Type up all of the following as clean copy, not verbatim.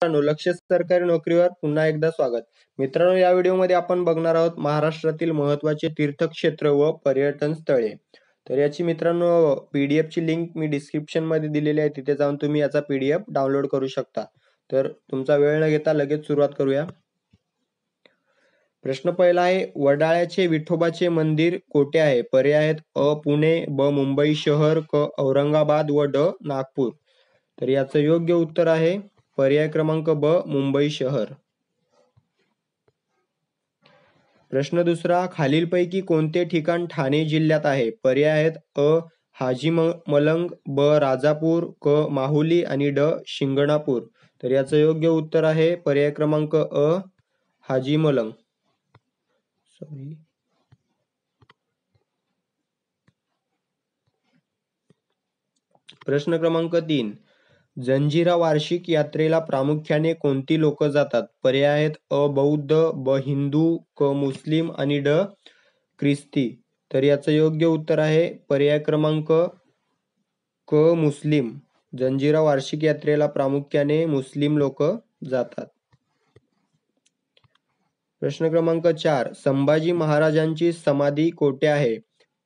मित्रांनो, लक्ष्य सरकारी नोकरीवर पुन्हा एकदा स्वागत. मित्रांनो, या व्हिडिओमध्ये आपण बघणार आहोत महाराष्ट्रातील महत्त्वाचे तीर्थक्षेत्र व पर्यटन स्थळे. तर याची मित्रांनो PDF ची लिंक मी डिस्क्रिप्शन मध्ये दिलेली आहे, तिथे जाऊन तुम्ही याचा PDF डाउनलोड करू शकता. तर तुमचा वेळ न घेता लगेच सुरुवात करूया. प्रश्न पहिला आहे, वडाळ्याचे विठोबाचे मंदिर कोठे आहे? पर्याय आहेत अ पुणे, ब मुंबई शहर, क औरंगाबाद व ड नागपूर. तर याचं योग्य उत्तर आहे पर्याय क्रमांक ब मुंबई शहर. प्रश्न दुसरा, खालीलपैकी कोणते ठिकाण ठाणे जिल्ह्यात आहे? पर्याय आहेत अ हाजीमलंग, ब राजापूर, क माहुली आणि ड शिंगणापूर. तर याचं योग्य उत्तर आहे पर्याय क्रमांक अ हाजीमलंग. सॉरी. प्रश्न क्रमांक 3, जंजिरा वार्षिक यात्रेला प्रामुख्याने कोणती लोक जातात? पर्याय आहेत अ बौद्ध, ब हिंदू, क मुस्लिम आणि ड ख्रिस्ती. तर याचं योग्य उत्तर आहे पर्याय क्रमांक क मुस्लिम. जंजिरा वार्षिक यात्रेला प्रामुख्याने मुस्लिम लोक जातात. प्रश्न क्रमांक 4, संभाजी महाराजांची समाधी कोठे आहे?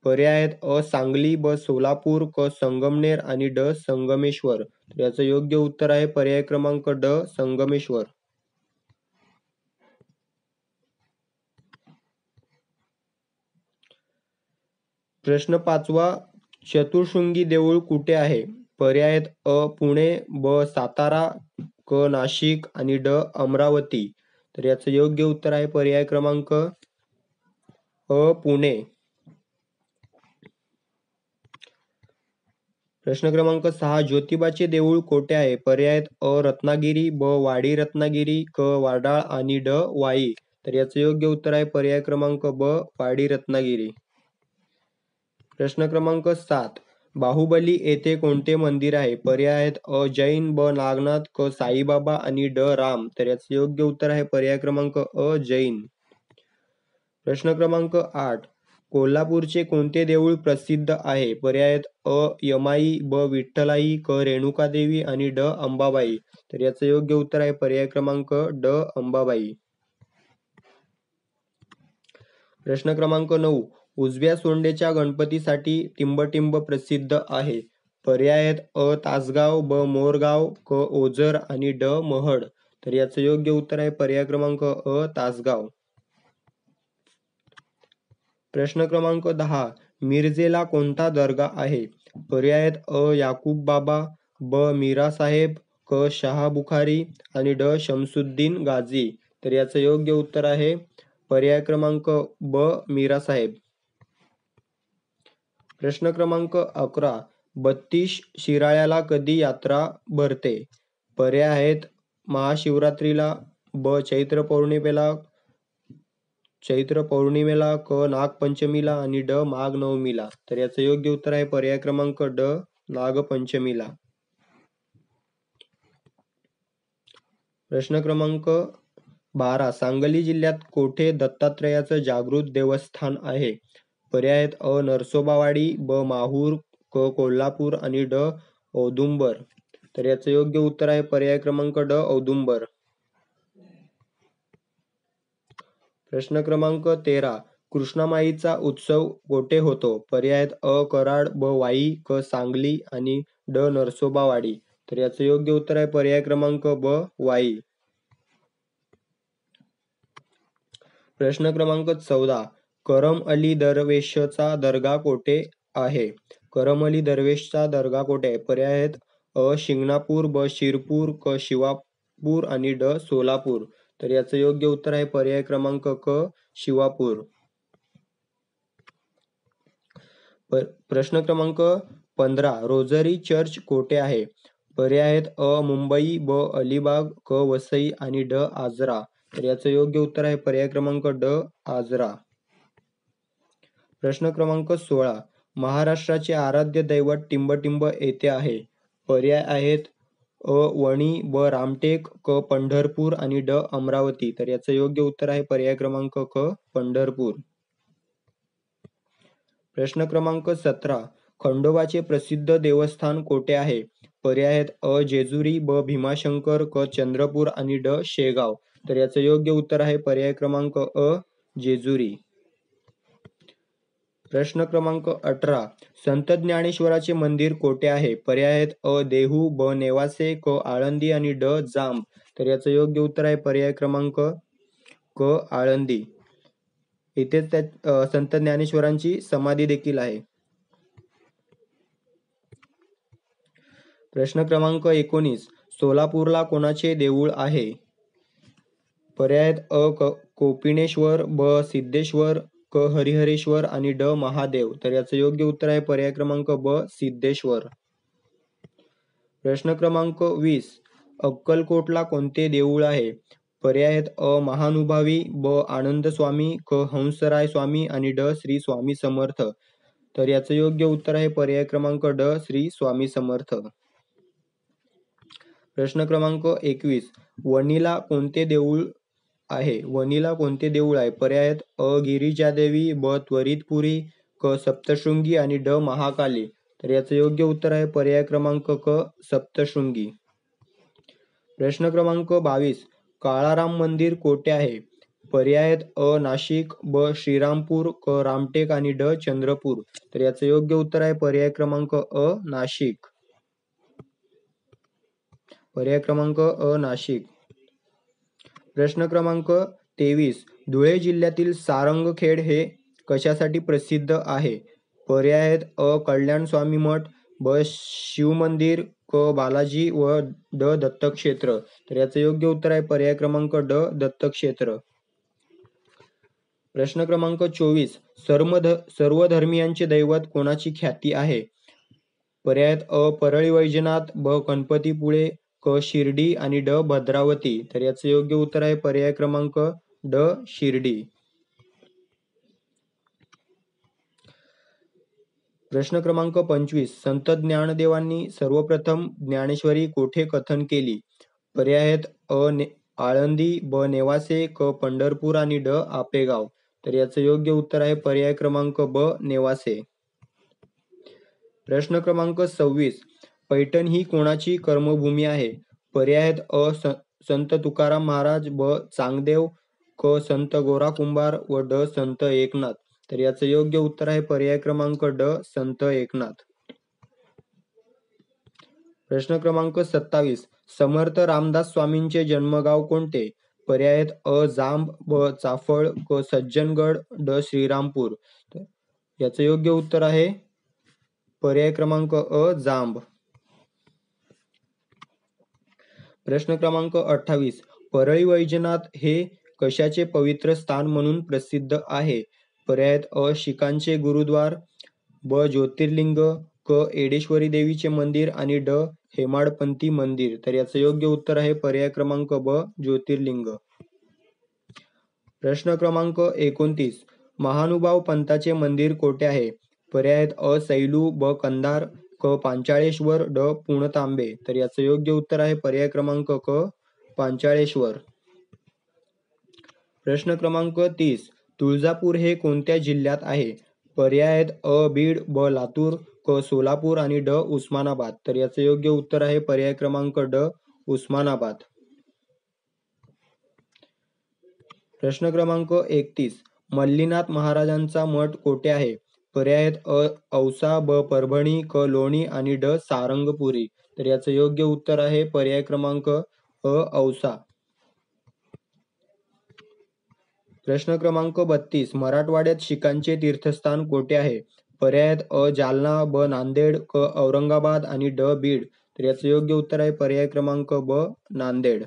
पर्याय आहेत अ सांगली, ब सोलापूर, क संगमनेर आणि ड संगमेश्वर. याचं योग्य उत्तर आहे पर्याय क्रमांक ड संगमेश्वर. प्रश्न 5वा, चतुशृंगी देऊळ कुठे आहे? पर्याय आहेत अ पुणे, ब सातारा, क नाशिक आणि ड अमरावती. तर याचं योग्य उत्तर आहे पर्याय क्रमांक अ पुणे. प्रश्न क्रमांक 6, ज्योतिबाचे देऊळ कोठे आहे? पर्याय आहेत अ रत्नागिरी, ब वाडी रत्नागिरी, क वाडाळ आणि ड वाई. तर याचं योग्य उत्तर आहे पर्याय क्रमांक ब वाडी रत्नागिरी. प्रश्न क्रमांक 7, बाहुबली येथे कोणते मंदिर आहे? पर्याय आहेत अ जैन, ब नागनाथ, क साईबाबा आणि ड राम. तर याचं योग्य उत्तर आहे पर्याय क्रमांक अ जैन. प्रश्न क्रमांक 8, कोल्हापूरचे कोणते देऊळ प्रसिद्ध आहे? पर्याय आहेत अ यमाई, ब विठ्ठलाई, क रेणुकादेवी आणि ड अंबाबाई. तर याचं योग्य उत्तर आहे पर्याय क्रमांक ड अंबाबाई. प्रश्न क्रमांक 9, उजव्या सोंडेच्या गणपतीसाठी टिंबटिंब प्रसिद्ध आहे. पर्याय आहेत अ तासगाव, ब मोरगाव, क ओझर आणि ड महड. तर याचं योग्य उत्तर आहे पर्याय क्रमांक अ तासगाव. प्रश्न क्रमांक 10, मिरजेला कोणता दर्गा आहे? पर्याय आहेत अ याकूब बाबा, ब मीरा साहेब, क शहा बुखारी आणि ड शमसुद्दीन गाझी. तर याचं योग्य उत्तर आहे पर्याय क्रमांक ब मीरा साहेब. प्रश्न क्रमांक 11, 32 शिराळ्याला कधी यात्रा भरते? पर्याय आहेत महाशिवरात्रीला, ब चैत्र पौर्णिमेला, क नागपंचमीला आणि ड माघ नवमीला. तर याचं योग्य उत्तर आहे पर्याय क्रमांक ड नागपंचमीला. प्रश्न क्रमांक 12, सांगली जिल्ह्यात कोठे दत्तात्रयाचं जागृत देवस्थान आहे? पर्याय आहेत अ नरसोबावाडी, ब माहूर, क कोल्हापूर आणि ड औदुंबर. तर याचं योग्य उत्तर आहे पर्याय क्रमांक ड औदुंबर. प्रश्न क्रमांक 13, कृष्णामाईचा उत्सव कोठे होतो? पर्याय आहेत अ कराड, ब वाई, क सांगली आणि ड नरसोबावाडी. तर याचं योग्य उत्तर आहे पर्याय क्रमांक ब वाई. प्रश्न क्रमांक 14, करम अली दरवेशचा दर्गा कोठे आहे? करम अली दरवेशचा दर्गा कोठे आहे? पर्याय आहेत अ शिंगणापूर, ब शिरपूर, क शिवापूर आणि ड सोलापूर. तर याचं योग्य उत्तर आहे पर्याय क्रमांक क शिवापूर. प्रश्न क्रमांक 15, रोझरी चर्च कोठे आहे? पर्याय आहेत अ मुंबई, ब अलिबाग, क वसई आणि ड आजरा. तर याचं योग्य उत्तर आहे पर्याय क्रमांक ड आजरा. प्रश्न क्रमांक 16, महाराष्ट्राचे आराध्य दैवत टिंबटिंब येथे आहे. पर्याय आहेत अ वणी, ब रामटेक, क पंढरपूर आणि ड अमरावती. तर याचं योग्य उत्तर आहे पर्याय क्रमांक क पंढरपूर. प्रश्न क्रमांक 17, खंडोबाचे प्रसिद्ध देवस्थान कोठे आहे? पर्याय आहेत अ जेजुरी, ब भीमाशंकर, क चंद्रपूर आणि ड शेगाव. तर याचं योग्य उत्तर आहे पर्याय क्रमांक अ जेजुरी. प्रश्न क्रमांक 18. संत ज्ञानेश्वराचे मंदिर कोठे आहे? पर्याय आहेत अ देहू, ब नेवासे, क आळंदी आणि ड जांब. तर याचं योग्य उत्तर आहे पर्याय क्रमांक क आळंदी. इथेच त्या संत ज्ञानेश्वरांची समाधी देखील आहे. प्रश्न क्रमांक 19. सोलापूरला कोणाचे देऊळ आहे? पर्याय आहेत अ कोपिनेश्वर, ब सिद्धेश्वर, क हरिहरेश्वर आणि ड महादेव. तर याचं योग्य उत्तर आहे पर्याय क्रमांक ब सिद्धेश्वर. प्रश्न क्रमांक 20. अक्कलकोटला कोणते देऊळ आहे? पर्याय आहेत अ महानुभावी, ब आनंद स्वामी, क हंसराय स्वामी आणि ड श्री स्वामी समर्थ. तर याचं योग्य उत्तर आहे पर्याय क्रमांक ड श्री स्वामी समर्थ. प्रश्न क्रमांक 21. वणीला कोणते देऊळ आहे? वणीला कोणते देऊळ आहे? पर्याय आहेत अ गिरिजादेवी, ब त्वरितपुरी, क सप्तशृंगी आणि ड महाकाली. तर याचं योग्य उत्तर आहे पर्याय क्रमांक क सप्तशृंगी. प्रश्न क्रमांक 22. काळाराम मंदिर कोठे आहे? पर्याय आहेत अ नाशिक, ब श्रीरामपूर, क रामटेक आणि ड चंद्रपूर. तर याचं योग्य उत्तर आहे पर्याय क्रमांक अ नाशिक. पर्याय क्रमांक अ नाशिक. प्रश्न क्रमांक 23. धुळे जिल्ह्यातील सारंगखेड हे कशासाठी प्रसिद्ध आहे? पर्याय आहेत अ कल्याण स्वामी मठ, ब शिवमंदिर, क बालाजी व ड दत्तक्षेत्र. तर याचं योग्य उत्तर आहे पर्याय क्रमांक ड दत्तक्षेत्र. प्रश्न क्रमांक 24. सर्व धर्मियांचे दैवत कोणाची ख्याती आहे? पर्याय आहेत अ परळी वैजनाथ, ब गणपतीपुळे, क शिर्डी आणि ड भद्रावती. तर याचं योग्य उत्तर आहे पर्याय क्रमांक ड शिर्डी. प्रश्न क्रमांक 25. संत ज्ञानदेवांनी सर्वप्रथम ज्ञानेश्वरी कोठे कथन केली? पर्याय आहेत अ आळंदी, ब नेवासे, क पंढरपूर आणि ड आपेगाव. तर याचं योग्य उत्तर आहे पर्याय क्रमांक ब नेवासे. प्रश्न क्रमांक 26. पैठण ही कोणाची कर्मभूमी आहे? पर्याय आहेत अ संत तुकाराम महाराज, ब चांगदेव, क संत गोरा कुंभार व ड संत एकनाथ. तर याचं योग्य उत्तर आहे पर्याय क्रमांक ड संत एकनाथ. प्रश्न क्रमांक 27. समर्थ रामदास स्वामींचे जन्मगाव कोणते? पर्याय आहेत अ जांब, ब चाफळ, क सज्जनगड, ड श्रीरामपूर. याचं योग्य उत्तर आहे पर्याय क्रमांक अ जांब. प्रश्न क्रमांक 28. परळी वैजनाथ हे कशाचे पवित्र स्थान म्हणून प्रसिद्ध आहे? पर्याय आहेत अ शिखांचे गुरुद्वार, ब ज्योतिर्लिंग, क एडेश्वरी देवीचे मंदिर आणि ड हेमाडपंथी मंदिर. तर याचं योग्य उत्तर आहे पर्याय क्रमांक ब ज्योतिर्लिंग. प्रश्न क्रमांक 29. महानुभाव पंथाचे मंदिर कोठे आहे? पर्याय आहेत अ सैलू, ब कंधार, क पांचाळेश्वर, ड पुणतांबे. तर याचं योग्य उत्तर आहे पर्याय क्रमांक क पांचाळेश्वर. प्रश्न क्रमांक 30. तुळजापूर हे कोणत्या जिल्ह्यात आहे? पर्याय आहेत अ बीड, ब लातूर, क सोलापूर आणि ड उस्मानाबाद. तर याचं योग्य उत्तर आहे पर्याय क्रमांक ड उस्मानाबाद. प्रश्न क्रमांक 31. मल्लीनाथ महाराजांचा मठ कोठे आहे? पर्याय आहेत अ औसा, ब परभणी, क लोणी आणि ड सारंगपुरी. तर याचं योग्य उत्तर आहे पर्याय क्रमांक अ औसा. प्रश्न क्रमांक 32. मराठवाड्यात शिखांचे तीर्थस्थान कोठे आहे? पर्याय आहेत अ जालना, ब नांदेड, क औरंगाबाद आणि ड बीड. तर याचं योग्य उत्तर आहे पर्याय क्रमांक ब नांदेड.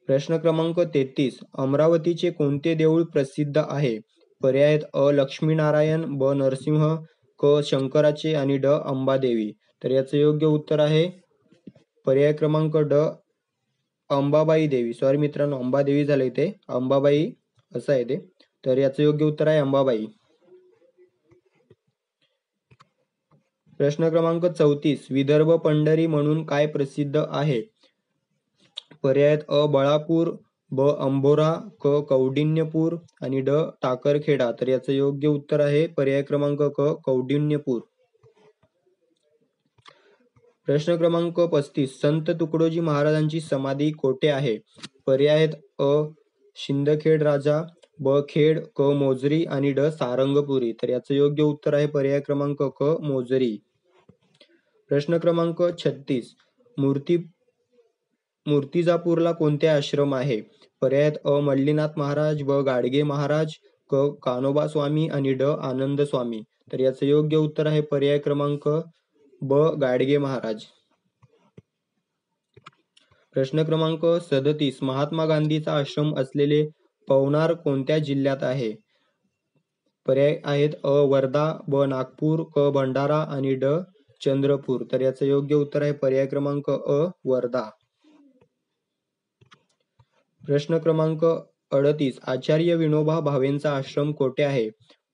प्रश्न क्रमांक 33. अमरावतीचे कोणते देऊळ प्रसिद्ध आहे? पर्याय आहेत अ लक्ष्मीनारायण, ब नरसिंह, क शंकराचे आणि ड अंबादेवी. तर याचं योग्य उत्तर आहे पर्याय क्रमांक ड अंबाबाई देवी. सॉरी मित्रांनो, अंबादेवी झालं इथे, अंबाबाई असं आहे ते. तर याचं योग्य उत्तर आहे अंबाबाई. प्रश्न क्रमांक 34. विदर्भ पंढरी म्हणून काय प्रसिद्ध आहे? पर्याय आहेत अ बळापूर, ब अंबोरा, क कौंडिण्यपूर आणि ड टाकरखेडा. तर याचं योग्य उत्तर आहे पर्याय क्रमांक क कौंडिण्यपूर. प्रश्न क्रमांक 35. संत तुकडोजी महाराजांची समाधी कोठे आहे? पर्याय आहेत अ. शिंदखेड राजा, ब. खेड, क. मोजरी आणि ड. सारंगपुरी. तर याचं योग्य उत्तर आहे पर्याय क्रमांक क. मोजरी. प्रश्न क्रमांक 36. मूर्तिजापूरला कोणते आश्रम आहे? पर्याय आहेत अ. मल्लीनाथ महाराज, ब. गाडगे महाराज, क. कानोबा स्वामी आणि ड. आनंद स्वामी. तर याचं योग्य उत्तर आहे पर्याय क्रमांक ब. गाडगे महाराज. प्रश्न क्रमांक 37. महात्मा गांधीचा आश्रम असलेले पवनार कोणत्या जिल्ह्यात आहे? पर्याय आहेत अ. वर्धा, ब. नागपूर, क. भंडारा आणि ड. चंद्रपूर. तर याचं योग्य उत्तर आहे पर्याय क्रमांक अ. वर्धा. प्रश्न क्रमांक 38. आचार्य विनोबा भावेंचा आश्रम कोठे आहे?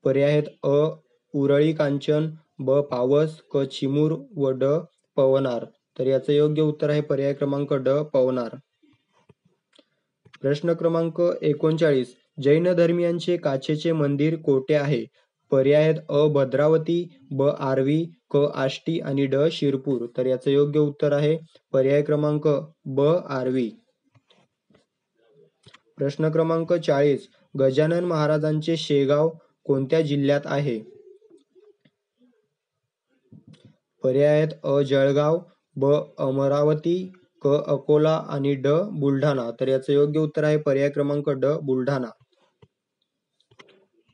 पर्याय आहेत अ. उरळी कांचन, ब. पावस, क. चिमूर व ड. पवनार. तर याचं योग्य उत्तर आहे पर्याय क्रमांक ड. पवनार. प्रश्न क्रमांक 39. जैन धर्मियांचे काचेचे मंदिर कोठे आहे? पर्याय आहेत अ. भद्रावती, ब. आर्वी, क. आष्टी आणि ड. शिरपूर. तर याचं योग्य उत्तर आहे पर्याय क्रमांक ब. आर्वी. प्रश्न क्रमांक 40. गजानन महाराजांचे शेगाव कोणत्या जिल्ह्यात आहे? पर्याय आहेत अ. जळगाव, ब. अमरावती, क. अकोला आणि ड. बुलढाणा. तर याचं योग्य उत्तर आहे पर्याय क्रमांक ड. बुलढाणा.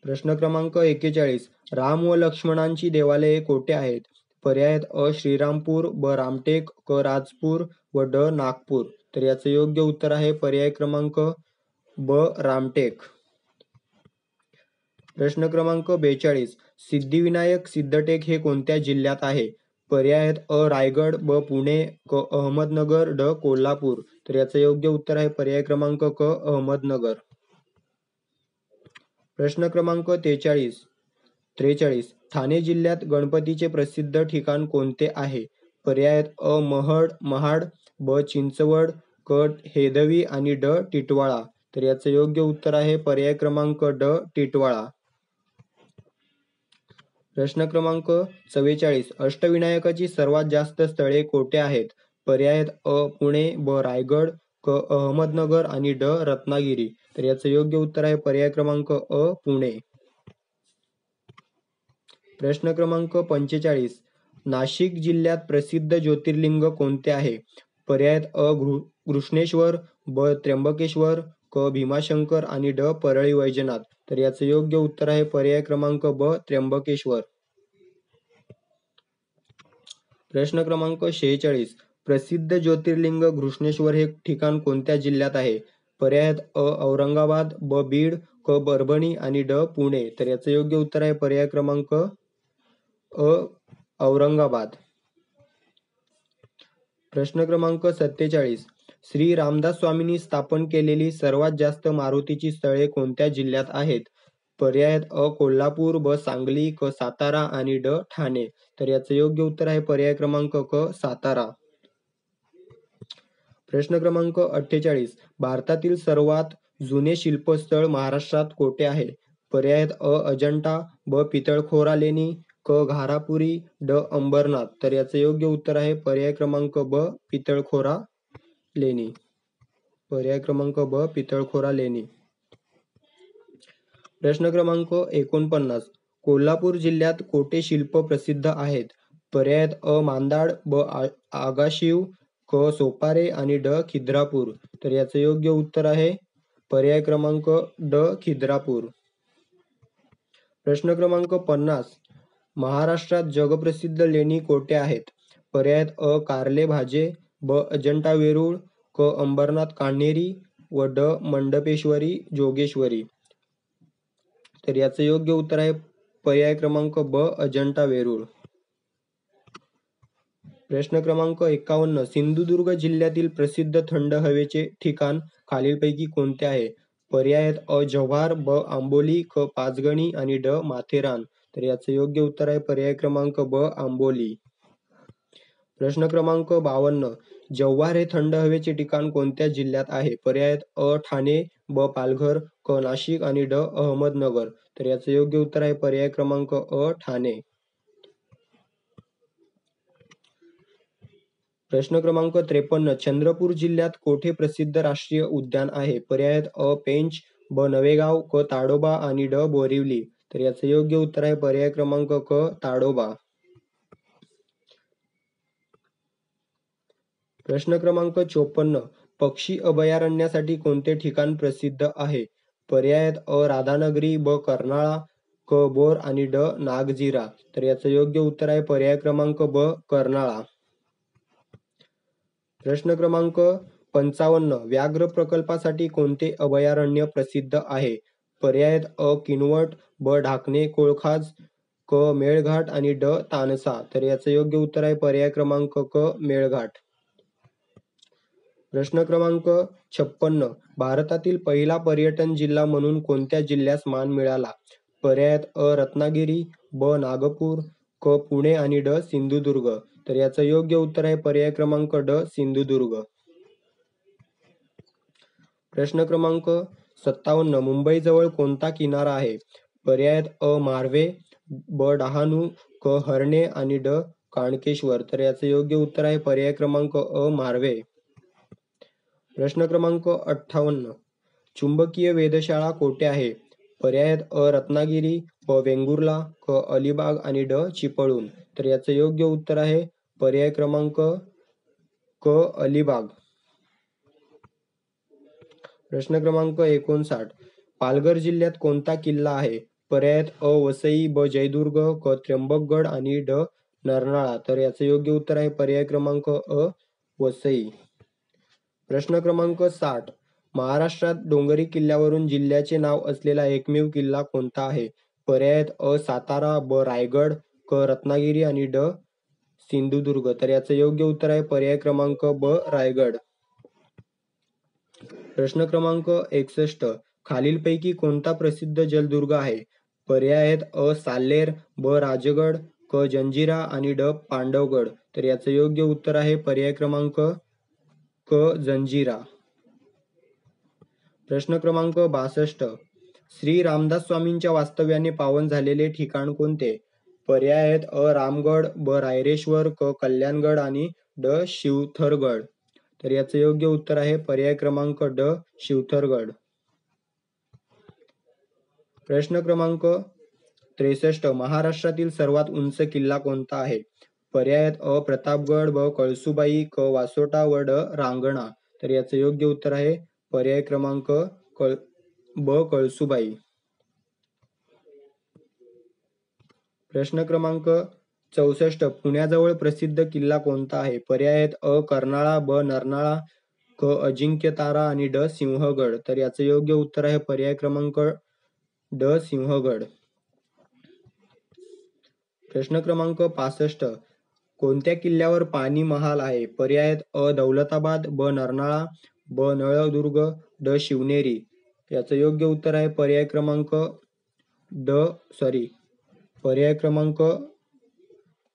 प्रश्न क्रमांक 41. राम व लक्ष्मणांची देवालये कोठे आहेत? पर्याय आहेत अ. श्रीरामपूर, ब. रामटेक, क. राजपूर व ड. नागपूर. तर याचं योग्य उत्तर आहे पर्याय क्रमांक ब. रामटेक. प्रश्न क्रमांक 42. सिद्धिविनायक सिद्धटेक हे कोणत्या जिल्ह्यात आहे? पर्याय आहेत अ. रायगड, ब. पुणे, क. अहमदनगर, ड. कोल्हापूर. तर याचं योग्य उत्तर आहे पर्याय क्रमांक क. अहमदनगर. प्रश्न क्रमांक 43. ठाणे जिल्ह्यात गणपतीचे प्रसिद्ध ठिकाण कोणते आहे? पर्याय आहेत अ. महाड, ब. चिंचवड, क. हेदवी आणि ड. टिटवाळा. तर याचं योग्य उत्तर आहे पर्याय क्रमांक ड. टिटवाळा. प्रश्न क्रमांक 44. अष्टविनायकाची सर्वात जास्त स्थळे कोठे आहेत? पर्याय आहेत अ. पुणे, ब. रायगड, क. अहमदनगर आणि ड. रत्नागिरी. तर याचं योग्य उत्तर आहे पर्याय क्रमांक अ. पुणे. प्रश्न क्रमांक 45. नाशिक जिल्ह्यात प्रसिद्ध ज्योतिर्लिंग कोणते आहे? पर्याय आहेत अ. घृष्णेश्वर, ब. त्र्यंबकेश्वर, क. भीमाशंकर आणि ड. परळी वैजनाथ. तर याचं योग्य उत्तर आहे पर्याय क्रमांक ब. त्र्यंबकेश्वर. प्रश्न क्रमांक 46. प्रसिद्ध ज्योतिर्लिंग घृष्णेश्वर हे ठिकाण कोणत्या जिल्ह्यात आहे? पर्याय आहेत अ. औरंगाबाद, ब. बीड, क. परभणी आणि ड. पुणे. तर याचं योग्य उत्तर आहे पर्याय क्रमांक अ. औरंगाबाद. प्रश्न क्रमांक 47. श्री रामदास स्वामींनी स्थापन केलेली सर्वात जास्त मारुतीची स्थळे कोणत्या जिल्ह्यात आहेत? पर्याय आहेत अ. कोल्हापूर, ब. सांगली, क. सातारा आणि ड. ठाणे. तर याचं योग्य उत्तर आहे पर्याय क्रमांक क. सातारा. प्रश्न क्रमांक 48. भारतातील सर्वात जुने शिल्पस्थळ महाराष्ट्रात कोठे आहे? पर्याय आहेत अ. अजंठा, ब. पितळखोरा लेणी, क. घारापुरी, ड. अंबरनाथ. तर याचं योग्य उत्तर आहे पर्याय क्रमांक ब. पितळखोरा लेणी. पर्याय क्रमांक ब. पितळखोरा लेणी. प्रश्न क्रमांक 49. कोल्हापूर जिल्ह्यात कोठे शिल्प प्रसिद्ध आहेत? पर्याय आहेत अ. मांदाड, ब. आगाशीव, क. सोपारे आणि ड. खिद्रापूर. तर याचं योग्य उत्तर आहे पर्याय क्रमांक ड. खिद्रापूर. प्रश्न क्रमांक 50. महाराष्ट्रात जगप्रसिद्ध लेणी कोठे आहेत? पर्याय आहेत अ. कार्ले भाजे, ब. अजंठा वेरूळ, क. अंबरनाथ कान्हेरी व ड. मंडपेश्वरी जोगेश्वरी. तर याचं योग्य उत्तर आहे पर्याय क्रमांक ब. अजंठा वेरूळ. प्रश्न क्रमांक 51. सिंधुदुर्ग जिल्ह्यातील प्रसिद्ध थंड हवेचे ठिकाण खालीलपैकी कोणते आहे? पर्याय आहेत अ. जव्हार, ब. आंबोली, क. पाचगणी आणि ड. माथेरान. तर याचं योग्य उत्तर आहे पर्याय क्रमांक ब. आंबोली. प्रश्न क्रमांक 52. जव्हार हे थंड हवेचे ठिकाण कोणत्या जिल्ह्यात आहे? पर्याय आहेत अ. ठाणे, ब. पालघर, क. नाशिक आणि ड. अहमदनगर. तर याचं योग्य उत्तर आहे पर्याय क्रमांक अ. ठाणे. प्रश्न क्रमांक 53. चंद्रपूर जिल्ह्यात कोठे प्रसिद्ध राष्ट्रीय उद्यान आहे? पर्याय आहेत अ. पेंच, ब. नवेगाव, क. ताडोबा आणि ड. बोरिवली. तर याचं योग्य उत्तर आहे पर्याय क्रमांक क. ताडोबा. प्रश्न क्रमांक 54. पक्षी अभयारण्यासाठी कोणते ठिकाण प्रसिद्ध आहे? पर्याय आहेत अ. राधानगरी, ब. कर्नाळा, क. बोर आणि ड. नागझिरा. तर याचं योग्य उत्तर आहे पर्याय क्रमांक ब. कर्नाळा. प्रश्न क्रमांक 55. व्याघ्र प्रकल्पासाठी कोणते अभयारण्य प्रसिद्ध आहे? पर्याय आहेत अ. किनवट, ब. ढाकणे कोळखाज, क. मेळघाट आणि ड. तानसा. तर याचं योग्य उत्तर आहे पर्याय क्रमांक क. मेळघाट. प्रश्न क्रमांक 56. भारतातील पहिला पर्यटन जिल्हा म्हणून कोणत्या जिल्ह्यास मान मिळाला? पर्याय आहेत अ. रत्नागिरी, ब. नागपूर, क. पुणे आणि ड. सिंधुदुर्ग. तर याचं योग्य उत्तर आहे पर्याय क्रमांक ड. सिंधुदुर्ग. प्रश्न क्रमांक 57. मुंबईजवळ कोणता किनारा आहे? पर्याय आहेत अ. मार्वे, ब. डहाणू, क. हर्णे आणि ड. काणकेश्वर. तर याचं योग्य उत्तर आहे पर्याय क्रमांक अ. मार्वे. प्रश्न क्रमांक 58. चुंबकीय वेधशाळा कोठे आहे? पर्याय आहेत अ. रत्नागिरी, ब. वेंगुर्ला, क. अलिबाग आणि ड. चिपळूण. तर याचं योग्य उत्तर आहे पर्याय क्रमांक क. अलिबाग. प्रश्न क्रमांक 59. पालघर जिल्ह्यात कोणता किल्ला आहे? पर्याय आहेत अ. वसई, ब. जयदुर्ग, क. त्र्यंबकगड आणि ड. नरनाळा. तर याचं योग्य उत्तर आहे पर्याय क्रमांक अ. वसई. प्रश्न क्रमांक 60. महाराष्ट्रात डोंगरी किल्ल्यावरून जिल्ह्याचे नाव असलेला एकमेव किल्ला कोणता आहे? पर्याय आहेत अ. सातारा, ब. रायगड, क. रत्नागिरी आणि ड. सिंधुदुर्ग. तर याचं योग्य उत्तर आहे पर्याय क्रमांक ब. रायगड. प्रश्न क्रमांक 61. खालीलपैकी कोणता प्रसिद्ध जलदुर्ग आहे? पर्याय आहेत अ. साल्हेर, ब. राजगड, क. जंजिरा आणि ड. पांडवगड. तर याचं योग्य उत्तर आहे पर्याय क्रमांक क. जंजिरा. प्रश्न क्रमांक 62. श्री रामदास स्वामींच्या वास्तव्याने पावन झालेले ठिकाण कोणते? पर्याय आहेत अ. रामगड, ब. रायरेश्वर, क. कल्याणगड आणि ड. शिवथरगड. तर याचं योग्य उत्तर आहे पर्याय क्रमांक ड. शिवथरगड. प्रश्न क्रमांक 63. महाराष्ट्रातील सर्वात उंच किल्ला कोणता आहे? पर्याय आहेत अ. प्रतापगड, ब. कळसुबाई, क. वासोटा व ड. रांगणा. तर याचं योग्य उत्तर आहे पर्याय क्रमांक ब. कळसुबाई. प्रश्न क्रमांक 64. पुण्याजवळ प्रसिद्ध किल्ला कोणता आहे? पर्याय आहेत अ. कर्नाळा, ब. नरनाळा, क. अजिंक्यतारा आणि ड. सिंहगड. तर याचं योग्य उत्तर आहे पर्याय क्रमांक ड. सिंहगड. प्रश्न क्रमांक 65. कोणत्या किल्ल्यावर पाणी महाल आहे? पर्याय आहेत अ. दौलताबाद, ब. नरनाळा, ब. नळदुर्ग, ड. शिवनेरी. याचं योग्य उत्तर आहे पर्याय क्रमांक पर्याय क्रमांक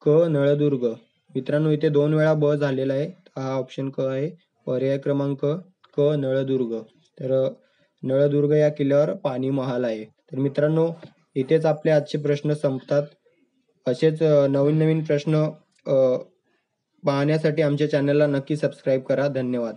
क. नळदुर्ग. मित्रांनो इथे 2 वेळा ब झालेला आहे. हा ऑप्शन क आहे. पर्याय क्रमांक क. नळदुर्ग. तर नळदुर्ग या किल्ल्यावर पाणी महाल आहे. तर मित्रांनो इथेच आपले आजचे प्रश्न संपतात. असेच नवीन नवीन प्रश्न पाहण्यासाठी आमच्या चॅनलला नक्की सबस्क्राईब करा. धन्यवाद.